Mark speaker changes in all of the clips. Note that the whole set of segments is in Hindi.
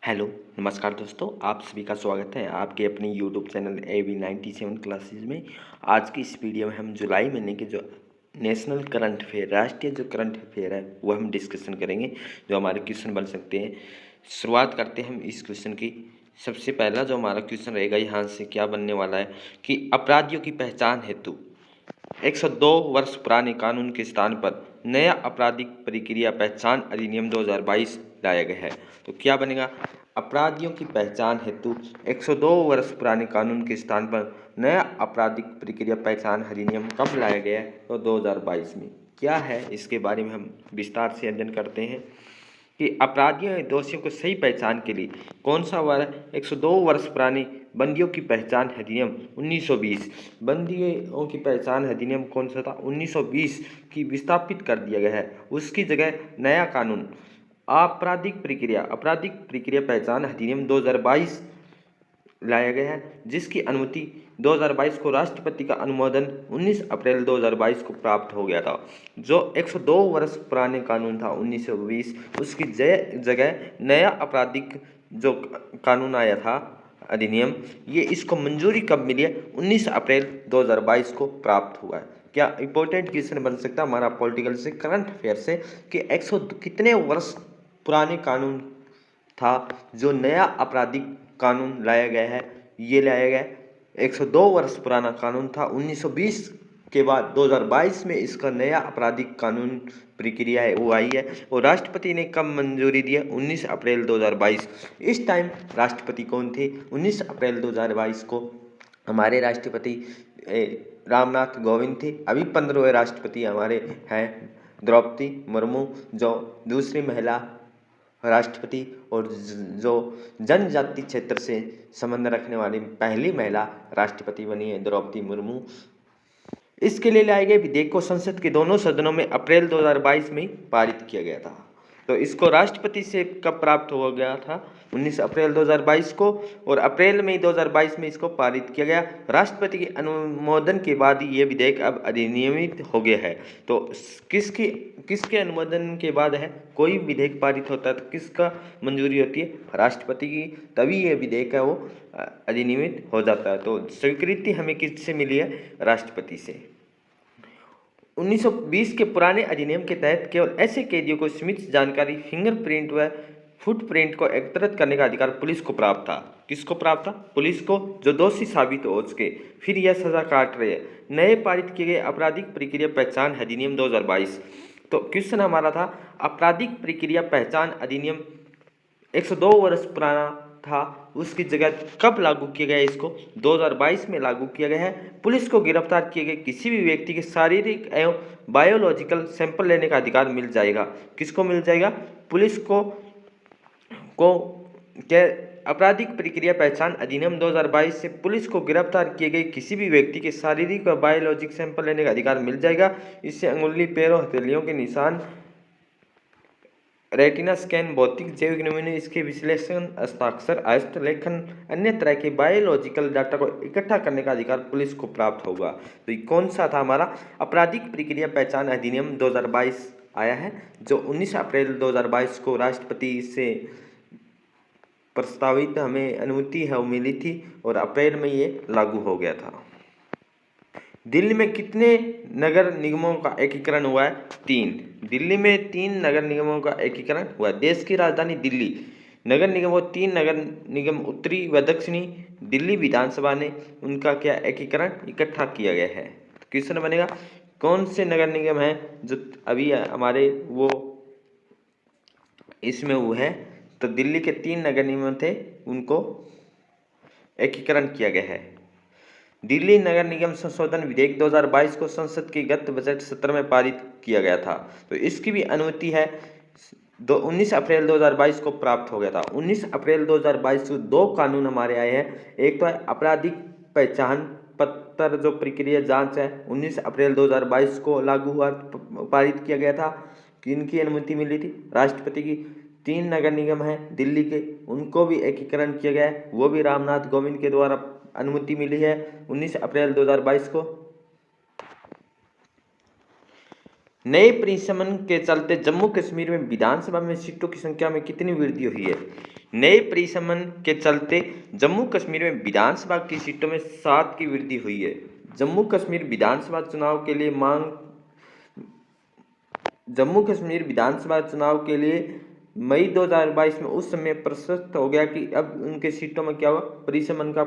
Speaker 1: हेलो, नमस्कार दोस्तों, आप सभी का स्वागत है आपके अपने यूट्यूब चैनल AV97 क्लासेस में। आज की इस वीडियो में हम जुलाई महीने के जो नेशनल करंट अफेयर, राष्ट्रीय जो करंट अफेयर है वो हम डिस्कशन करेंगे, जो हमारे क्वेश्चन बन सकते हैं। शुरुआत करते हैं हम इस क्वेश्चन की। सबसे पहला जो हमारा क्वेश्चन रहेगा यहाँ से क्या बनने वाला है कि अपराधियों की पहचान हेतु 102 वर्ष पुराने कानून के स्थान पर नया आपराधिक प्रक्रिया पहचान अधिनियम 2022 लाया गया है। तो क्या बनेगा? अपराधियों की पहचान हेतु 102 वर्ष पुराने कानून के स्थान पर नया आपराधिक प्रक्रिया पहचान अधिनियम कब लाया गया है? तो 2022 में। क्या है इसके बारे में हम विस्तार से अध्ययन करते हैं कि अपराधियों या दोषियों को सही पहचान के लिए कौन सा वर्ष 102 वर्ष पुरानी बंदियों की पहचान अधिनियम 1920, बंदियों की पहचान अधिनियम कौन सा था? 1920 की विस्थापित कर दिया गया है। उसकी जगह नया कानून आपराधिक प्रक्रिया पहचान अधिनियम 2022 लाया गया है, जिसकी अनुमति 2022 को राष्ट्रपति का अनुमोदन 19 अप्रैल 2022 को प्राप्त हो गया था। जो 102 वर्ष पुराने कानून था 1920, उसकी जगह नया आपराधिक जो कानून आया था अधिनियम, ये इसको मंजूरी कब मिली है? 19 अप्रैल 2022 को प्राप्त हुआ है। क्या इंपॉर्टेंट क्वेश्चन बन सकता है हमारा पॉलिटिकल से, करंट अफेयर से, कि 100 कितने वर्ष पुराने कानून था जो नया आपराधिक कानून लाया गया है? ये लाया गया 102 वर्ष पुराना कानून था 1920 के बाद 2022 में इसका नया आपराधिक कानून प्रक्रिया है वो आई है। और राष्ट्रपति ने कब मंजूरी दी है? 19 अप्रैल 2022। इस टाइम राष्ट्रपति कौन थे? 19 अप्रैल 2022 को हमारे राष्ट्रपति रामनाथ कोविंद थे। अभी 15वें राष्ट्रपति हमारे हैं द्रौपदी मुर्मू, जो दूसरी महिला राष्ट्रपति और जो जनजाति क्षेत्र से संबंध रखने वाली पहली महिला राष्ट्रपति बनी है द्रौपदी मुर्मू। इसके लिए लाए गए विधेयक को संसद के दोनों सदनों में अप्रैल 2022 में पारित किया गया था। तो इसको राष्ट्रपति से कब प्राप्त हो गया था? 19 अप्रैल 2022 को, और अप्रैल में 2022 में इसको पारित किया गया। राष्ट्रपति के अनुमोदन के बाद ही ये विधेयक अब अधिनियमित हो गया है। तो किसके अनुमोदन के बाद है कोई विधेयक पारित होता है तो किसका मंजूरी होती है? राष्ट्रपति की, तभी ये विधेयक है वो अधिनियमित हो जाता है। तो स्वीकृति हमें किससे मिली है? राष्ट्रपति से। 1920 के पुराने अधिनियम के तहत केवल ऐसे कैदियों को सीमित जानकारी, फिंगरप्रिंट व फुटप्रिंट को एकत्रित करने का अधिकार पुलिस को प्राप्त था। किसको प्राप्त था? पुलिस को, जो दोषी साबित हो सके, फिर यह सजा काट रहे हैं। नए पारित किए गए आपराधिक प्रक्रिया पहचान अधिनियम 2022। तो क्वेश्चन हमारा था आपराधिक प्रक्रिया पहचान अधिनियम 102 वर्ष पुराना था, उसकी जगह कब लागू किया गया? इसको 2022 में लागू किया गया है। पुलिस को गिरफ्तार किए गए किसी भी व्यक्ति के शारीरिक एवं बायोलॉजिकल सैंपल लेने का अधिकार मिल जाएगा। किसको मिल जाएगा? पुलिस को क्या आपराधिक प्रक्रिया पहचान अधिनियम 2022 से पुलिस को गिरफ्तार किए गए किसी भी व्यक्ति के शारीरिक और बायोलॉजिक सैंपल लेने का अधिकार मिल जाएगा। इससे अंगुली, पैरों, हथेलियों के निशान, रेटिना स्कैन, भौतिक जैविक नमूने, इसके विश्लेषण, हस्ताक्षर, हस्तलेखन, अन्य तरह के बायोलॉजिकल डाटा को इकट्ठा करने का अधिकार पुलिस को प्राप्त होगा। तो ये कौन सा था हमारा? आपराधिक प्रक्रिया पहचान अधिनियम 2022 आया है, जो 19 अप्रैल 2022 को राष्ट्रपति से प्रस्तावित हमें अनुमति है वो मिली थी, और अप्रैल में ये लागू हो गया था। दिल्ली में कितने नगर निगमों का एकीकरण हुआ है? 3। दिल्ली में 3 नगर निगमों का एकीकरण हुआ है। देश की राजधानी दिल्ली नगर निगम और 3 नगर निगम उत्तरी व दक्षिणी दिल्ली विधानसभा ने उनका क्या एकीकरण इकट्ठा किया गया है। तो क्वेश्चन बनेगा कौन से नगर निगम हैं जो अभी हमारे वो इसमें वो है? तो दिल्ली के 3 नगर निगम थे, उनको एकीकरण किया गया है। दिल्ली नगर निगम संशोधन विधेयक 2022 को संसद के गत बजट सत्र में पारित किया गया था। तो इसकी भी अनुमति है 19 अप्रैल 2022 को प्राप्त हो गया था। 19 अप्रैल 2022 को 2 कानून हमारे आए हैं। एक तो है आपराधिक पहचान पत्र जो प्रक्रिया जांच है, 19 अप्रैल 2022 को लागू हुआ, पारित किया गया था। किनकी अनुमति मिली थी? राष्ट्रपति की। 3 नगर निगम हैं दिल्ली के, उनको भी एकीकरण किया गया है, वो भी रामनाथ कोविंद के द्वारा अनुमति मिली है 19 अप्रैल 2022 को। नए परिसमन के चलते जम्मू कश्मीर में विधानसभा में सीटों की संख्या में कितनी वृद्धि हुई है? नए परिसमन के चलते जम्मू कश्मीर में विधानसभा की सीटों में 7 की वृद्धि हुई है। जम्मू कश्मीर विधानसभा चुनाव के लिए जम्मू कश्मीर विधानसभा चुनाव के लिए मई 2022 में उस समय प्रशस्त हो गया कि अब उनके सीटों में क्या हुआ, परिसमन का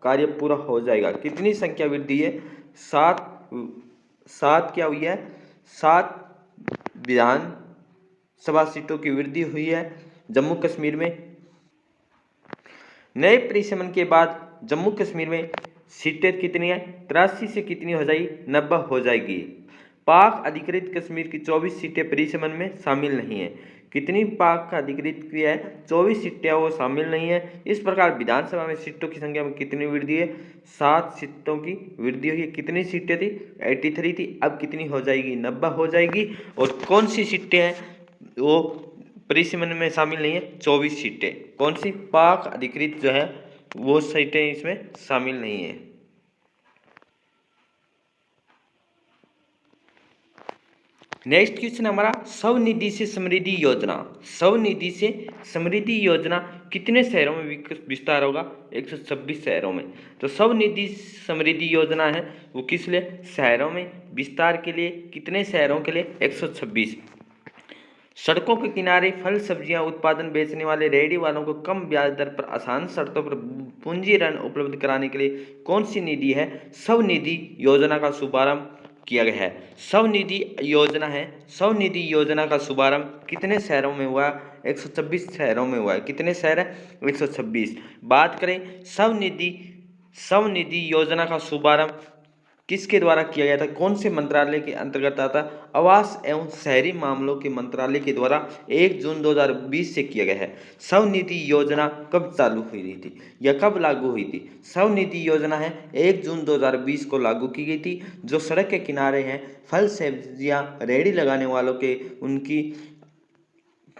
Speaker 1: कार्य पूरा हो जाएगा। कितनी संख्या वृद्धि है? 7 क्या हुई है? 7 विधानसभा सीटों की वृद्धि हुई है जम्मू कश्मीर में। नए परिसमन के बाद जम्मू कश्मीर में सीटें कितनी है? 83 से कितनी हो जाएगी? 90 हो जाएगी। पाक अधिकृत कश्मीर की 24 सीटें परिसमन में शामिल नहीं है। कितनी पाक अधिकृत की है? 24 सीटें वो शामिल नहीं है। इस प्रकार विधानसभा में सीटों की संख्या में कितनी वृद्धि है? 7 सीटों की वृद्धि हुई है। कितनी सीटें थी? 83 थी, अब कितनी हो जाएगी? 90 हो जाएगी। और कौन सी सीटें हैं वो परिसमन में शामिल नहीं है? 24 सीटें। कौन सी? पाक अधिकृत जो है वो सीटें इसमें शामिल नहीं है। नेक्स्ट क्वेश्चन हमारा, स्वनिधि से समृद्धि योजना। स्वनिधि से समृद्धि योजना कितने शहरों में विस्तार होगा? 126 शहरों में। तो स्वनिधि समृद्धि योजना है वो किस लिए? शहरों में विस्तार के लिए। कितने शहरों के लिए? 126। सड़कों के किनारे फल सब्जियां उत्पादन बेचने वाले रेहड़ी वालों को कम ब्याज दर पर आसान शर्तों पर पूंजी ऋण उपलब्ध कराने के लिए कौन सी निधि है? स्वनिधि योजना का शुभारंभ किया गया है। स्वनिधि योजना है। स्वनिधि योजना का शुभारंभ कितने शहरों में हुआ? 126 शहरों में हुआ है। कितने शहर है? 126। बात करें स्वनिधि योजना का शुभारंभ किसके द्वारा किया गया था? कौन से मंत्रालय के अंतर्गत आता? आवास एवं शहरी मामलों के मंत्रालय के द्वारा 1 जून 2020 से किया गया है। स्वनिधि योजना कब चालू हुई थी या कब लागू हुई थी? स्वनिधि योजना है 1 जून 2020 को लागू की गई थी। जो सड़क के किनारे हैं फल सब्जियां रेहड़ी लगाने वालों के उनकी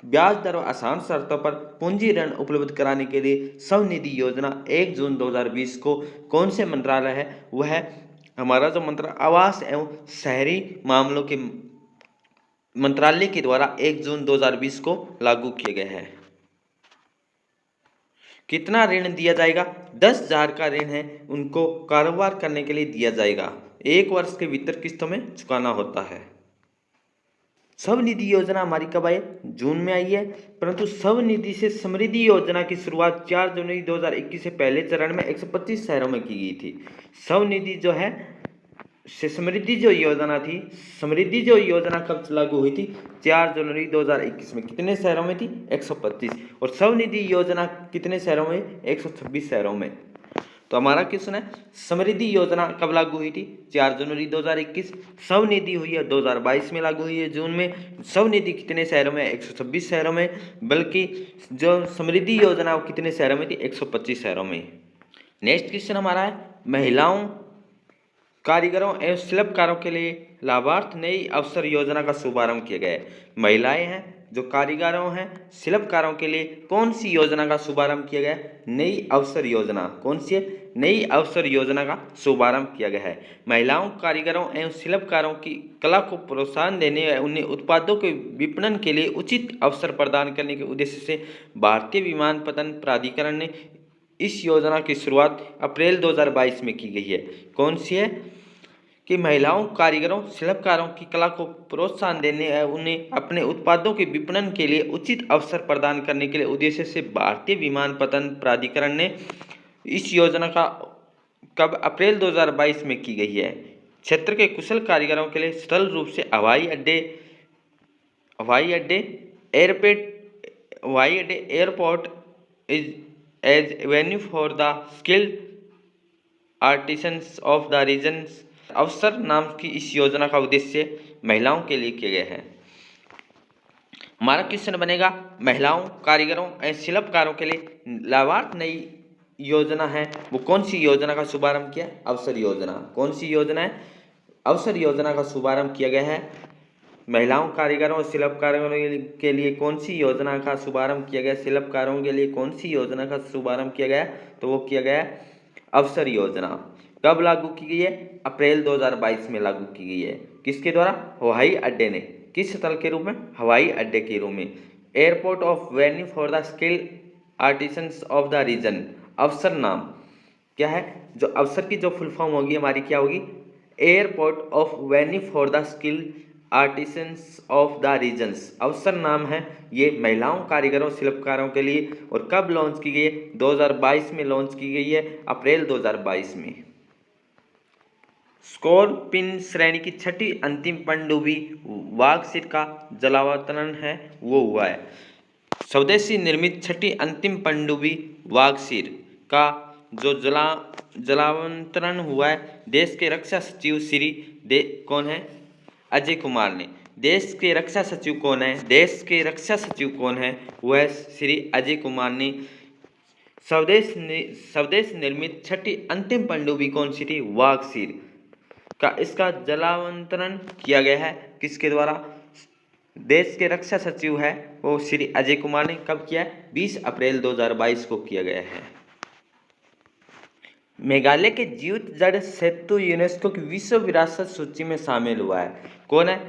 Speaker 1: ब्याज दर और आसान शर्तों पर पूंजी ऋण उपलब्ध कराने के लिए स्वनिधि योजना 1 जून 2020 को कौन से मंत्रालय है? वह है हमारा जो मंत्रालय आवास एवं शहरी मामलों के मंत्रालय के द्वारा 1 जून 2020 को लागू किया गया है। कितना ऋण दिया जाएगा? 10,000 का ऋण है उनको कारोबार करने के लिए दिया जाएगा। 1 वर्ष के भीतर किस्तों में चुकाना होता है। स्वनिधि योजना हमारी कब आई? जून में आई है। परंतु स्वनिधि से समृद्धि योजना की शुरुआत 4 जनवरी 2021 से पहले चरण में 125 शहरों में की गई थी। स्वनिधि जो है से समृद्धि जो योजना थी, समृद्धि जो योजना कब लागू हुई थी? 4 जनवरी 2021 में। कितने शहरों में थी? 125। और स्वनिधि योजना कितने शहरों में? 126 शहरों में। तो हमारा क्वेश्चन है समृद्धि योजना कब लागू हुई थी? 4 जनवरी 2021। स्वनिधि हुई है 2022 में लागू हुई है जून में। स्वनिधि कितने शहरों में? 126 शहरों में। बल्कि जो समृद्धि योजना वो कितने शहरों में थी? 125 शहरों में। नेक्स्ट क्वेश्चन हमारा है महिलाओं कारीगरों एवं शिल्पकारों के लिए लाभार्थ नई अवसर योजना का शुभारंभ किया गया है। महिलाएं हैं जो कारीगरों हैं शिल्पकारों के लिए कौन सी योजना का शुभारंभ किया गया है? नई अवसर योजना। कौन सी है? नई अवसर योजना का शुभारंभ किया गया है। महिलाओं कारीगरों एवं शिल्पकारों की कला को प्रोत्साहन देने व उन्हें उत्पादों के विपणन के लिए उचित अवसर प्रदान करने के उद्देश्य से भारतीय विमानपत्तन प्राधिकरण ने इस योजना की शुरुआत अप्रैल 2022 में की गई है। कौन सी है? कि महिलाओं कारीगरों शिल्पकारों की कला को प्रोत्साहन देने और उन्हें अपने उत्पादों के विपणन के लिए उचित अवसर प्रदान करने के लिए उद्देश्य से भारतीय विमानपत्तन प्राधिकरण ने इस योजना का कब? अप्रैल 2022 में की गई है। क्षेत्र के कुशल कारीगरों के लिए सरल रूप से हवाई अड्डे airport is as venue for the skilled artisans of the regions अवसर नाम की इस योजना का उद्देश्य महिलाओं के लिए किया गया है। हमारा क्वेश्चन बनेगा महिलाओं कारीगरों एवं शिल्पकारों के लिए लाभार्थ नई योजना है वो कौन सी योजना का शुभारंभ किया? अवसर योजना। कौन सी योजना है? अवसर योजना का शुभारंभ किया गया है। महिलाओं कारीगरों और शिल्पकारों के लिए कौन सी योजना का शुभारंभ किया गया? शिल्पकारों के लिए कौन सी योजना का शुभारंभ किया गया? तो वो किया गया अवसर योजना। कब लागू की गई है? अप्रैल 2022 में लागू की गई है। किसके द्वारा? हवाई अड्डे ने। किस स्थल के रूप में? हवाई अड्डे के रूप में। Airport of venue for the skill artisans of the region. अवसर नाम क्या है? जो अवसर की जो फुल फॉर्म होगी हमारी क्या होगी? Airport of venue for the skill artisans of the regions. अवसर नाम है ये महिलाओं, कारीगरों, शिल्पकारों के लिए। और कब लॉन्च की गई है? 2022 में लॉन्च की गई है, अप्रैल 2022 में। स्कॉर्पिन श्रेणी की छठी अंतिम पनडुब्बी वागसिर का जलावतरण है वो हुआ है। स्वदेशी निर्मित छठी अंतिम पनडुब्बी वागसिर का जो जलावतरण हुआ है, देश के रक्षा सचिव श्री कौन है? अजय कुमार ने। देश के रक्षा सचिव कौन है? देश के रक्षा सचिव कौन है? वह श्री अजय कुमार ने स्वदेश निर्मित छठी अंतिम पनडुब्बी कौन सी थी? वागसिर का इसका जलावतरण किया गया है। किसके द्वारा? देश के रक्षा सचिव है वो श्री अजय कुमार ने। कब किया है? 20 अप्रैल 2022 को किया गया है। मेघालय के जीवित जड़ सेतु यूनेस्को की विश्व विरासत सूची में शामिल हुआ है। कौन है?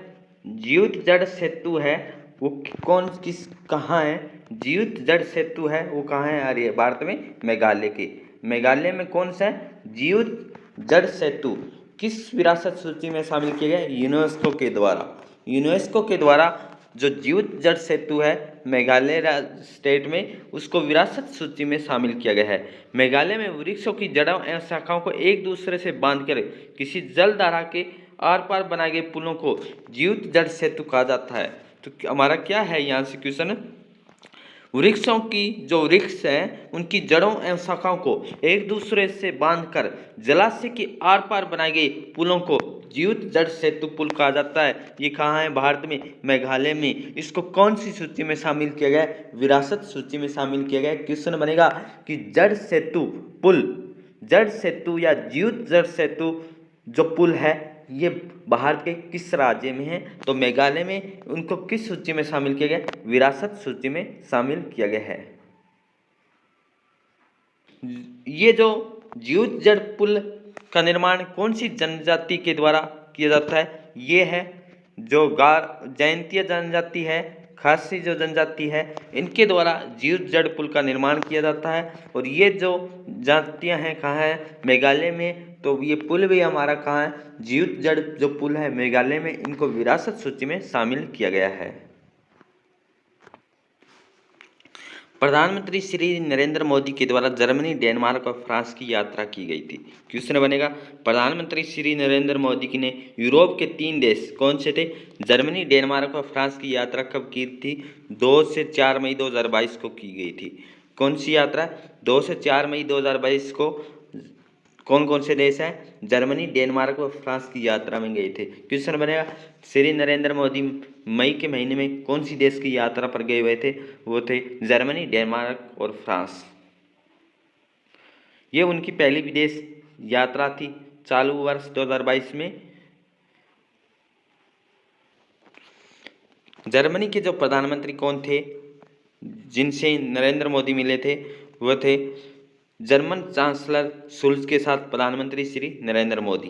Speaker 1: जीवित जड़ सेतु है वो कौन, किस, कहाँ है? जीवित जड़ सेतु है वो कहाँ है? आ रही है भारत में, मेघालय के। मेघालय में कौन सा है? जीवित जड़ सेतु किस विरासत सूची में शामिल किया गया? यूनेस्को के द्वारा। यूनेस्को के द्वारा जो जीवित जड़ सेतु है मेघालय स्टेट में, उसको विरासत सूची में शामिल किया गया है। मेघालय में वृक्षों की जड़ों एवं शाखाओं को एक दूसरे से बांधकर किसी जल धारा के आर पार बनाए गए पुलों को जीवित जड़ सेतु कहा जाता है। तो हमारा क्या है यहाँ से क्वेश्चन? वृक्षों की जो वृक्ष हैं उनकी जड़ों एवं शाखाओं को एक दूसरे से बांधकर जलाशय की आर पार बनाई गई पुलों को जीवित जड़ सेतु पुल कहा जाता है। ये कहाँ है? भारत में, मेघालय में। इसको कौन सी सूची में शामिल किया गया? विरासत सूची में शामिल किया गया। क्वेश्चन बनेगा कि जड़ सेतु पुल, जड़ सेतु या जीवित जड़ सेतु जो पुल है ये भारत के किस राज्य में है? तो मेघालय में। उनको किस सूची में शामिल किया गया? विरासत सूची में शामिल किया गया है। ये जो जीवित जड़ पुल का निर्माण कौन सी जनजाति के द्वारा किया जाता है? ये है जो जयंतीय जनजाति है, खासी जो जनजाति है, इनके द्वारा जीवित जड़ पुल का निर्माण किया जाता है। और ये जो जातियां हैं कहाँ है? मेघालय में। तो ये पुल भी हमारा कहाँ है? जीवित जड़ जो पुल है मेघालय में, इनको विरासत सूची में शामिल किया गया है। प्रधानमंत्री श्री नरेंद्र मोदी के द्वारा जर्मनी, डेनमार्क और फ्रांस की यात्रा की गई थी। क्वेश्चन बनेगा, प्रधानमंत्री श्री नरेंद्र मोदी ने यूरोप के 3 देश कौन से थे? जर्मनी, डेनमार्क और फ्रांस की यात्रा कब की थी? 2 से 4 मई 2022 को की गई थी। कौन सी यात्रा? 2 से 4 मई 2022 को कौन कौन से देश हैं? जर्मनी, डेनमार्क और फ्रांस की यात्रा में गए थे। क्वेश्चन बनेगा, श्री नरेंद्र मोदी मई के महीने में कौन सी देश की यात्रा पर गए हुए थे? वो थे जर्मनी, डेनमार्क और फ्रांस। ये उनकी पहली विदेश यात्रा थी चालू वर्ष 2022 में। जर्मनी के जो प्रधानमंत्री कौन थे जिनसे नरेंद्र मोदी मिले थे? वो थे जर्मन चांसलर शुल्ज के साथ प्रधानमंत्री श्री नरेंद्र मोदी।